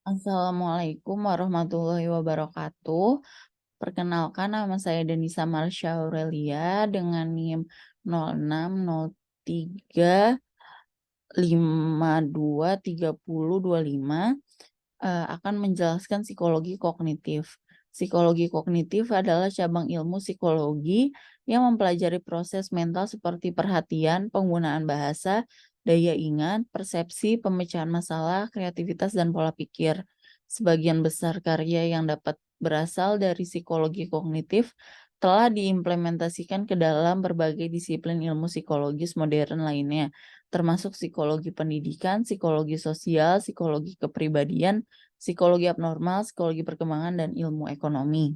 Assalamualaikum warahmatullahi wabarakatuh. Perkenalkan nama saya Denisa Marsha Aurelia dengan NIM 0603523025 akan menjelaskan psikologi kognitif. Psikologi kognitif adalah cabang ilmu psikologi yang mempelajari proses mental seperti perhatian, penggunaan bahasa, daya ingat, persepsi, pemecahan masalah, kreativitas, dan pola pikir. Sebagian besar karya yang dapat berasal dari psikologi kognitif telah diimplementasikan ke dalam berbagai disiplin ilmu psikologis modern lainnya, termasuk psikologi pendidikan, psikologi sosial, psikologi kepribadian, psikologi abnormal, psikologi perkembangan, dan ilmu ekonomi.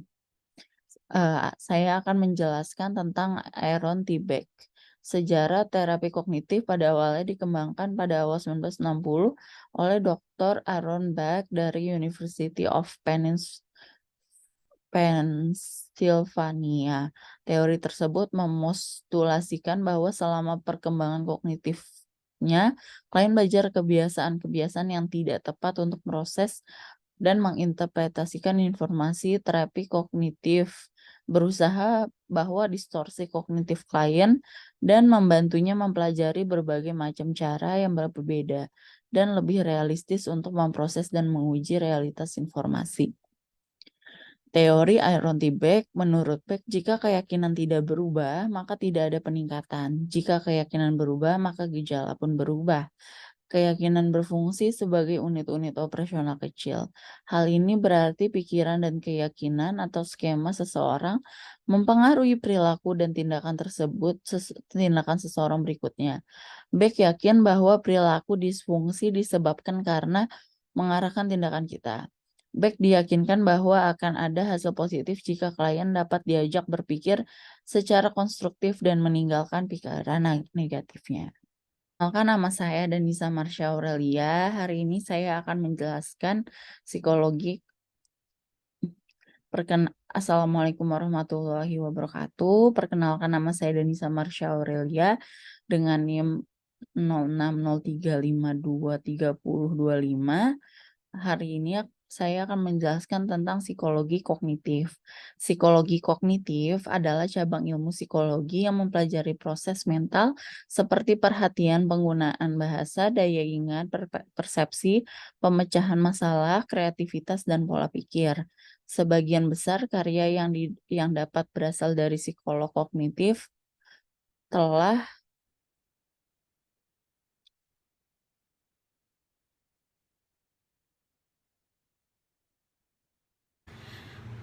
Saya akan menjelaskan tentang Aaron T. Beck. Sejarah terapi kognitif pada awalnya dikembangkan pada awal 1960 oleh Dr. Aaron Beck dari University of Pennsylvania. Teori tersebut memostulasikan bahwa selama perkembangan kognitifnya, klien belajar kebiasaan-kebiasaan yang tidak tepat untuk proses dan menginterpretasikan informasi. Terapi kognitif berusaha bahwa distorsi kognitif klien dan membantunya mempelajari berbagai macam cara yang berbeda dan lebih realistis untuk memproses dan menguji realitas informasi. Teori Aaron T. Beck, menurut Beck, jika keyakinan tidak berubah, maka tidak ada peningkatan. Jika keyakinan berubah, maka gejala pun berubah. Keyakinan berfungsi sebagai unit-unit operasional kecil. Hal ini berarti pikiran dan keyakinan atau skema seseorang mempengaruhi perilaku dan tindakan tindakan seseorang berikutnya. Beck yakin bahwa perilaku disfungsi disebabkan karena mengarahkan tindakan kita. Beck diyakinkan bahwa akan ada hasil positif jika klien dapat diajak berpikir secara konstruktif dan meninggalkan pikiran negatifnya. Perkenalkan, nama saya Denisa Marsha Aurelia. Hari ini saya akan menjelaskan psikologi. Assalamualaikum warahmatullahi wabarakatuh. Perkenalkan, nama saya Denisa Marsha Aurelia dengan NIM 0603523025. Hari ini saya akan menjelaskan tentang psikologi kognitif. Psikologi kognitif adalah cabang ilmu psikologi yang mempelajari proses mental seperti perhatian, penggunaan bahasa, daya ingat, persepsi, pemecahan masalah, kreativitas, dan pola pikir. Sebagian besar karya yang dapat berasal dari psikolog kognitif telah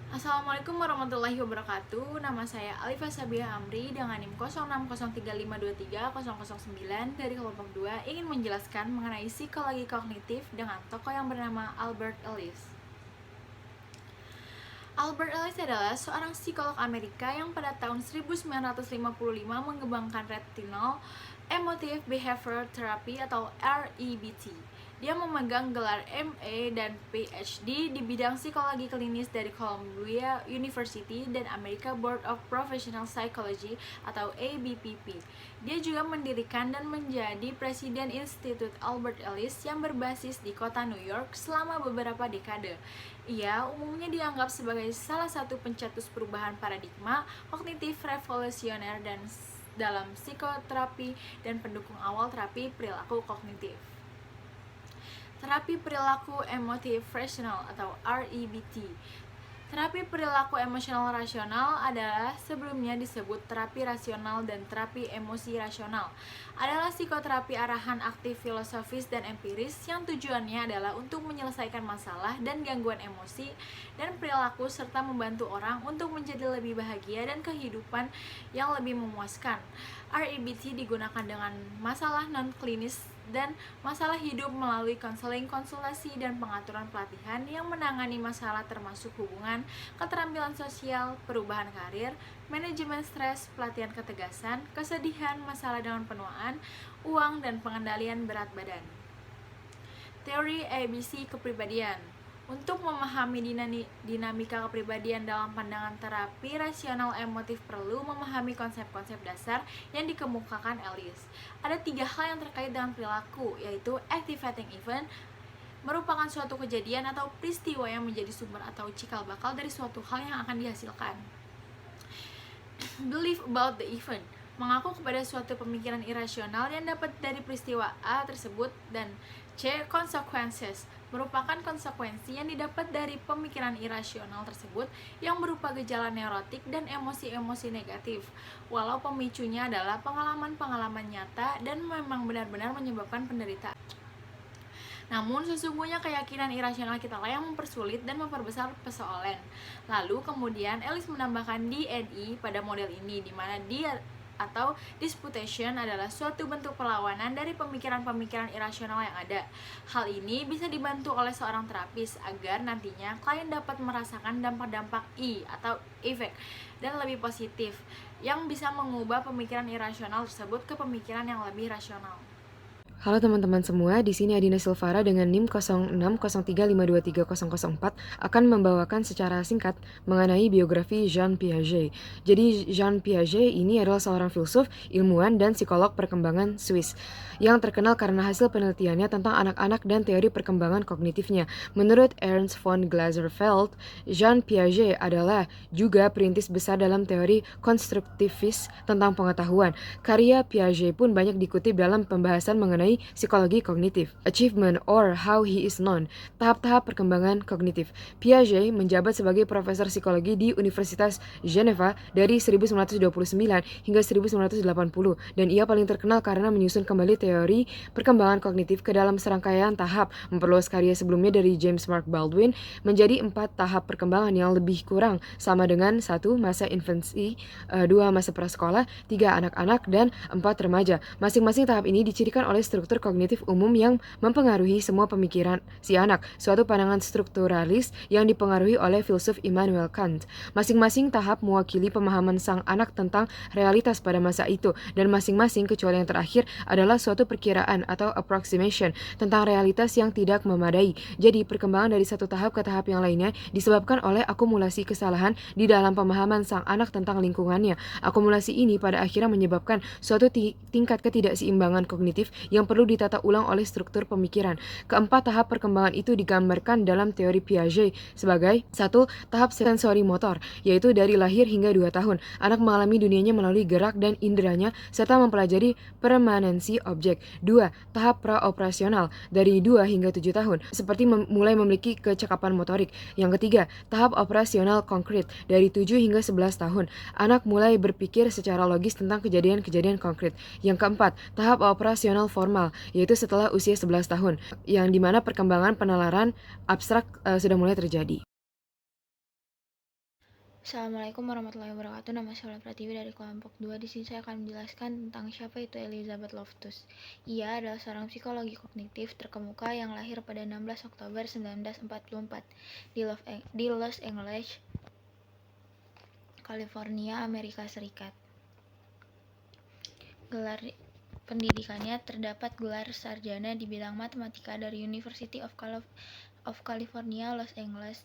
Assalamualaikum warahmatullahi wabarakatuh. Nama saya Alifa Sabiah Amri dengan NIM 0603523009 dari kelompok 2 ingin menjelaskan mengenai psikologi kognitif dengan tokoh yang bernama Albert Ellis. Albert Ellis adalah seorang psikolog Amerika yang pada tahun 1955 mengembangkan Retinal Emotive Behavior Therapy atau REBT. Dia memegang gelar MA dan PhD di bidang psikologi klinis dari Columbia University dan American Board of Professional Psychology atau ABPP. Dia juga mendirikan dan menjadi presiden Institut Albert Ellis yang berbasis di kota New York selama beberapa dekade. Ia umumnya dianggap sebagai salah satu pencetus perubahan paradigma kognitif revolusioner dan dalam psikoterapi dan pendukung awal terapi perilaku kognitif. Terapi perilaku emotif rasional atau REBT. Terapi perilaku emosional rasional adalah sebelumnya disebut terapi rasional dan terapi emosi rasional. Adalah psikoterapi arahan aktif filosofis dan empiris yang tujuannya adalah untuk menyelesaikan masalah dan gangguan emosi dan perilaku serta membantu orang untuk menjadi lebih bahagia dan kehidupan yang lebih memuaskan. REBT digunakan dengan masalah non-klinis dan masalah hidup melalui konseling, konsultasi, dan pengaturan pelatihan yang menangani masalah termasuk hubungan, keterampilan sosial, perubahan karir, manajemen stres, pelatihan ketegasan, kesedihan, masalah dengan penuaan, uang, dan pengendalian berat badan. Teori ABC kepribadian. Untuk memahami dinamika kepribadian dalam pandangan terapi rasional emotif perlu memahami konsep-konsep dasar yang dikemukakan Ellis. Ada 3 hal yang terkait dengan perilaku, yaitu activating event, merupakan suatu kejadian atau peristiwa yang menjadi sumber atau cikal bakal dari suatu hal yang akan dihasilkan. Belief about the event, mengaku kepada suatu pemikiran irasional yang dapat dari peristiwa A tersebut, dan C. Consequences, merupakan konsekuensi yang didapat dari pemikiran irasional tersebut yang berupa gejala neurotik dan emosi-emosi negatif, walau pemicunya adalah pengalaman-pengalaman nyata dan memang benar-benar menyebabkan penderitaan. Namun sesungguhnya keyakinan irasional kita lah yang mempersulit dan memperbesar persoalan. Lalu kemudian Ellis menambahkan DNI pada model ini, di mana dia atau disputation adalah suatu bentuk perlawanan dari pemikiran-pemikiran irasional yang ada. Hal ini bisa dibantu oleh seorang terapis agar nantinya klien dapat merasakan dampak-dampak I atau efek dan lebih positif yang bisa mengubah pemikiran irasional tersebut ke pemikiran yang lebih rasional. Halo teman-teman semua, di sini Adina Silvara dengan NIM 0603523004 akan membawakan secara singkat mengenai biografi Jean Piaget. Jadi Jean Piaget ini adalah seorang filsuf, ilmuwan, dan psikolog perkembangan Swiss yang terkenal karena hasil penelitiannya tentang anak-anak dan teori perkembangan kognitifnya. Menurut Ernst von Glaserfeld, Jean Piaget adalah juga perintis besar dalam teori konstruktivis tentang pengetahuan. Karya Piaget pun banyak dikutip dalam pembahasan mengenai psikologi kognitif, achievement or how he is known, tahap-tahap perkembangan kognitif. Piaget menjabat sebagai profesor psikologi di Universitas Geneva dari 1929 hingga 1980 dan ia paling terkenal karena menyusun kembali teori perkembangan kognitif ke dalam serangkaian tahap, memperluas karya sebelumnya dari James Mark Baldwin menjadi 4 tahap perkembangan yang lebih kurang sama dengan 1 masa infansi, 2 masa prasekolah, 3 anak-anak, dan 4 remaja. Masing-masing tahap ini dicirikan oleh struktur kognitif umum yang mempengaruhi semua pemikiran si anak, suatu pandangan strukturalis yang dipengaruhi oleh filsuf Immanuel Kant. Masing-masing tahap mewakili pemahaman sang anak tentang realitas pada masa itu, dan masing-masing kecuali yang terakhir adalah suatu perkiraan atau approximation tentang realitas yang tidak memadai. Jadi perkembangan dari satu tahap ke tahap yang lainnya disebabkan oleh akumulasi kesalahan di dalam pemahaman sang anak tentang lingkungannya. Akumulasi ini pada akhirnya menyebabkan suatu tingkat ketidakseimbangan kognitif yang perlu ditata ulang oleh struktur pemikiran. Keempat tahap perkembangan itu digambarkan dalam teori Piaget sebagai 1. Tahap sensori motor, yaitu dari lahir hingga 2 tahun. Anak mengalami dunianya melalui gerak dan inderanya serta mempelajari permanensi objek. 2. Tahap praoperasional, dari 2 hingga 7 tahun, seperti mulai memiliki kecakapan motorik. Yang ketiga, tahap operasional konkret, dari 7 hingga 11 tahun. Anak mulai berpikir secara logis tentang kejadian-kejadian konkret. Yang keempat, tahap operasional formal, yaitu setelah usia 11 tahun, yang dimana perkembangan penalaran abstrak sudah mulai terjadi. Assalamualaikum warahmatullahi wabarakatuh. Nama saya Ola Pratiwi dari kelompok 2. Di sini saya akan menjelaskan tentang siapa itu Elizabeth Loftus. Ia adalah seorang psikologi kognitif terkemuka yang lahir pada 16 Oktober 1944 di Los Angeles, California, Amerika Serikat. Gelar pendidikannya terdapat gelar sarjana di bidang matematika dari University of California, Los Angeles.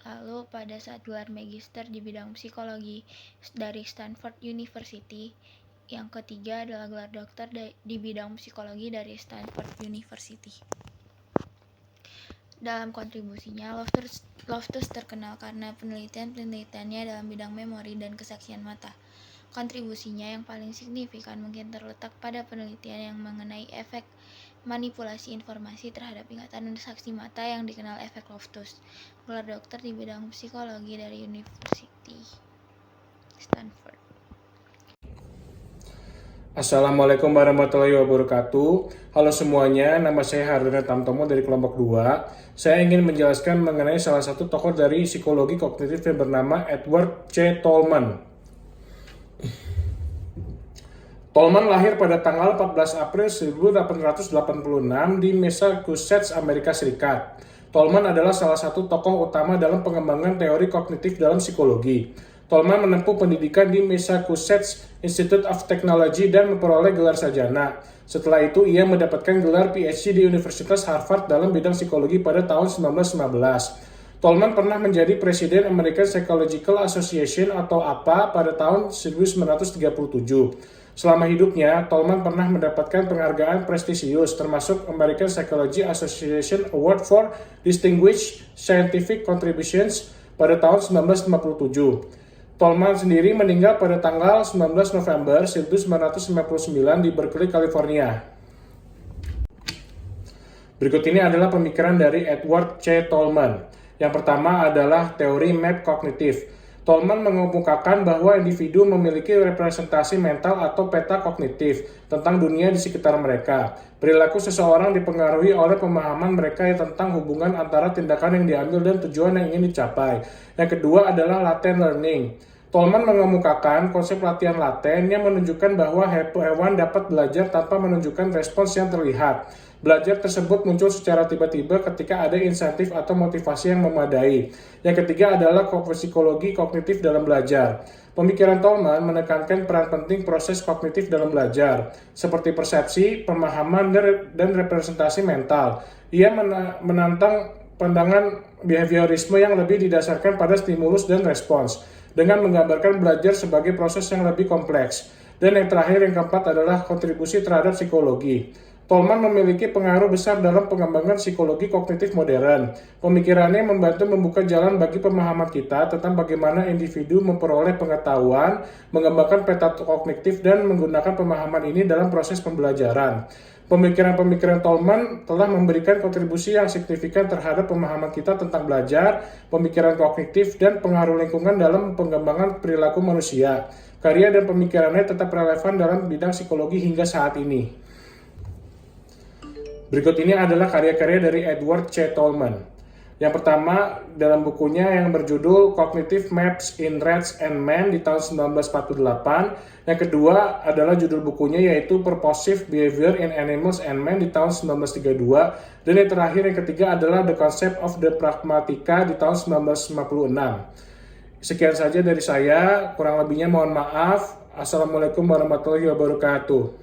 Lalu pada saat gelar magister di bidang psikologi dari Stanford University. Yang ketiga adalah gelar dokter di bidang psikologi dari Stanford University. Dalam kontribusinya, Loftus terkenal karena penelitiannya dalam bidang memori dan kesaksian mata. Kontribusinya yang paling signifikan mungkin terletak pada penelitian yang mengenai efek manipulasi informasi terhadap ingatan dan saksi mata yang dikenal efek Loftus. Gelar dokter di bidang psikologi dari University Stanford. Assalamualaikum warahmatullahi wabarakatuh. Halo semuanya, nama saya Haruna Tamtomo dari kelompok 2. Saya ingin menjelaskan mengenai salah satu tokoh dari psikologi kognitif yang bernama Edward C. Tolman. Tolman lahir pada tanggal 14 April 1886 di Massachusetts, Amerika Serikat. Tolman adalah salah satu tokoh utama dalam pengembangan teori kognitif dalam psikologi. Tolman menempuh pendidikan di Massachusetts Institute of Technology dan memperoleh gelar sarjana. Setelah itu, ia mendapatkan gelar PhD di Universitas Harvard dalam bidang psikologi pada tahun 1915. Tolman pernah menjadi presiden American Psychological Association atau APA pada tahun 1937. Selama hidupnya, Tolman pernah mendapatkan penghargaan prestisius termasuk American Psychology Association Award for Distinguished Scientific Contributions pada tahun 1957. Tolman sendiri meninggal pada tanggal 19 November 1999 di Berkeley, California. Berikut ini adalah pemikiran dari Edward C. Tolman. Yang pertama adalah teori map kognitif. Tolman mengemukakan bahwa individu memiliki representasi mental atau peta kognitif tentang dunia di sekitar mereka. Perilaku seseorang dipengaruhi oleh pemahaman mereka tentang hubungan antara tindakan yang diambil dan tujuan yang ingin dicapai. Yang kedua adalah latent learning. Tolman mengemukakan konsep latihan laten yang menunjukkan bahwa hewan dapat belajar tanpa menunjukkan respons yang terlihat. Belajar tersebut muncul secara tiba-tiba ketika ada insentif atau motivasi yang memadai. Yang ketiga adalah psikologi kognitif dalam belajar. Pemikiran Tolman menekankan peran penting proses kognitif dalam belajar, seperti persepsi, pemahaman, dan representasi mental. Ia menantang pandangan behaviorisme yang lebih didasarkan pada stimulus dan respons, dengan menggambarkan belajar sebagai proses yang lebih kompleks. Dan yang terakhir, yang keempat adalah kontribusi terhadap psikologi. Tolman memiliki pengaruh besar dalam pengembangan psikologi kognitif modern. Pemikirannya membantu membuka jalan bagi pemahaman kita tentang bagaimana individu memperoleh pengetahuan, mengembangkan peta kognitif, dan menggunakan pemahaman ini dalam proses pembelajaran. Pemikiran-pemikiran Tolman telah memberikan kontribusi yang signifikan terhadap pemahaman kita tentang belajar, pemikiran kognitif, dan pengaruh lingkungan dalam pengembangan perilaku manusia. Karya dan pemikirannya tetap relevan dalam bidang psikologi hingga saat ini. Berikut ini adalah karya-karya dari Edward C. Tolman. Yang pertama, dalam bukunya yang berjudul Cognitive Maps in Rats and Men di tahun 1948. Yang kedua adalah judul bukunya yaitu Purposive Behavior in Animals and Men di tahun 1932. Dan yang terakhir, yang ketiga adalah The Concept of the Pragmatica di tahun 1956. Sekian saja dari saya, kurang lebihnya mohon maaf. Assalamualaikum warahmatullahi wabarakatuh.